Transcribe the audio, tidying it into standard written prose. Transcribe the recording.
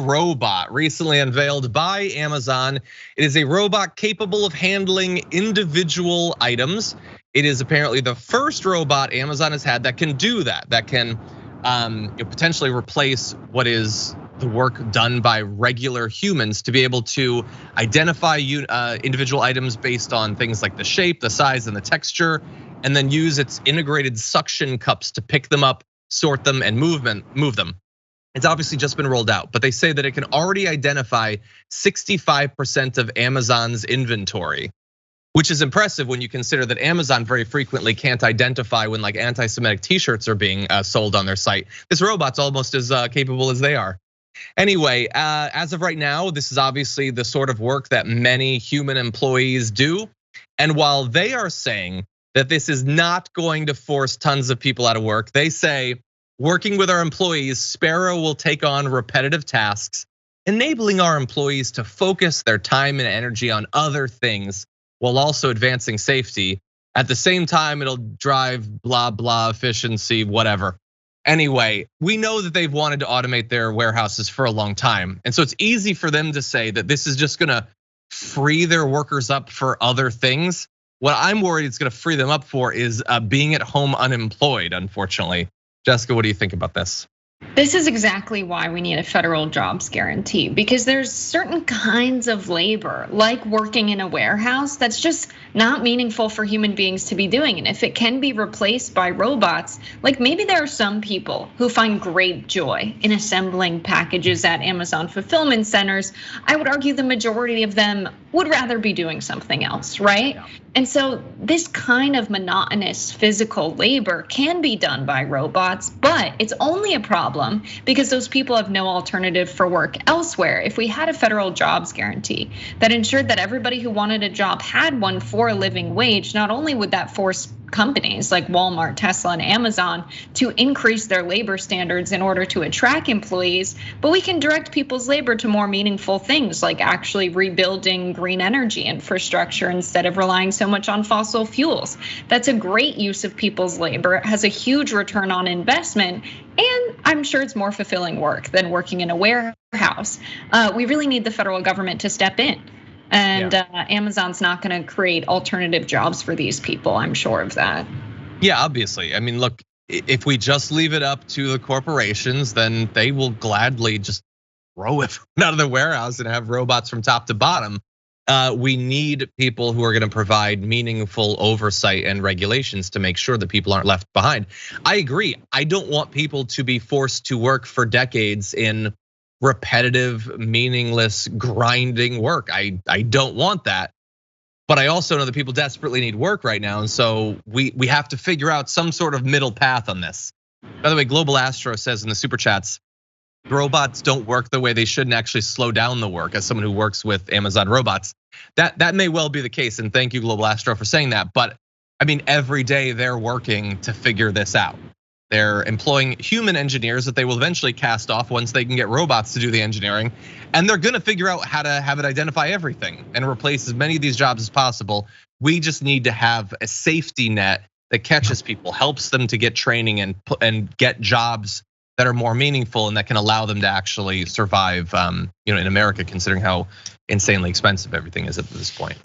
robot recently unveiled by Amazon. It is a robot capable of handling individual items. It is apparently the first robot Amazon has had that can do that, that can potentially replace what is the work done by regular humans to be able to identify individual items based on things like the shape, the size, and the texture, and then use its integrated suction cups to pick them up, sort them, and move them. It's obviously just been rolled out, but they say that it can already identify 65% of Amazon's inventory, which is impressive when you consider that Amazon very frequently can't identify when like anti-Semitic t-shirts are being sold on their site. This robot's almost as capable as they are. Anyway, as of right now, this is obviously the sort of work that many human employees do. And while they are saying that this is not going to force tons of people out of work, they say, working with our employees, Sparrow will take on repetitive tasks, enabling our employees to focus their time and energy on other things while also advancing safety. At the same time, it'll drive blah, blah, efficiency, whatever. Anyway, we know that they've wanted to automate their warehouses for a long time. And so it's easy for them to say that this is just gonna free their workers up for other things. What I'm worried it's gonna free them up for is being at home unemployed, unfortunately. Jessica, what do you think about this? This is exactly why we need a federal jobs guarantee, because there's certain kinds of labor, like working in a warehouse, that's just not meaningful for human beings to be doing. And if it can be replaced by robots, like maybe there are some people who find great joy in assembling packages at Amazon fulfillment centers. I would argue the majority of them would rather be doing something else, right? Yeah. And so this kind of monotonous physical labor can be done by robots, but it's only a problem because those people have no alternative for work elsewhere. If we had a federal jobs guarantee that ensured that everybody who wanted a job had one for a living wage, not only would that force companies like Walmart, Tesla, and Amazon to increase their labor standards in order to attract employees, but we can direct people's labor to more meaningful things like actually rebuilding green energy infrastructure instead of relying so much on fossil fuels. That's a great use of people's labor. It has a huge return on investment, and I'm sure it's more fulfilling work than working in a warehouse. We really need the federal government to step in. And Amazon's not gonna create alternative jobs for these people, I'm sure of that. Yeah, obviously. I mean, look, if we just leave it up to the corporations, then they will gladly just throw it out of the warehouse and have robots from top to bottom. We need people who are gonna provide meaningful oversight and regulations to make sure that people aren't left behind. I agree, I don't want people to be forced to work for decades in repetitive, meaningless, grinding work. I don't want that. But I also know that people desperately need work right now. And so we have to figure out some sort of middle path on this. By the way, Global Astro says in the super chats, robots don't work the way they should and actually slow down the work. As someone who works with Amazon robots, that may well be the case. And thank you, Global Astro, for saying that. But I mean, every day they're working to figure this out. They're employing human engineers that they will eventually cast off once they can get robots to do the engineering. And they're gonna figure out how to have it identify everything and replace as many of these jobs as possible. We just need to have a safety net that catches people, helps them to get training and get jobs that are more meaningful and that can allow them to actually survive in America, considering how insanely expensive everything is at this point.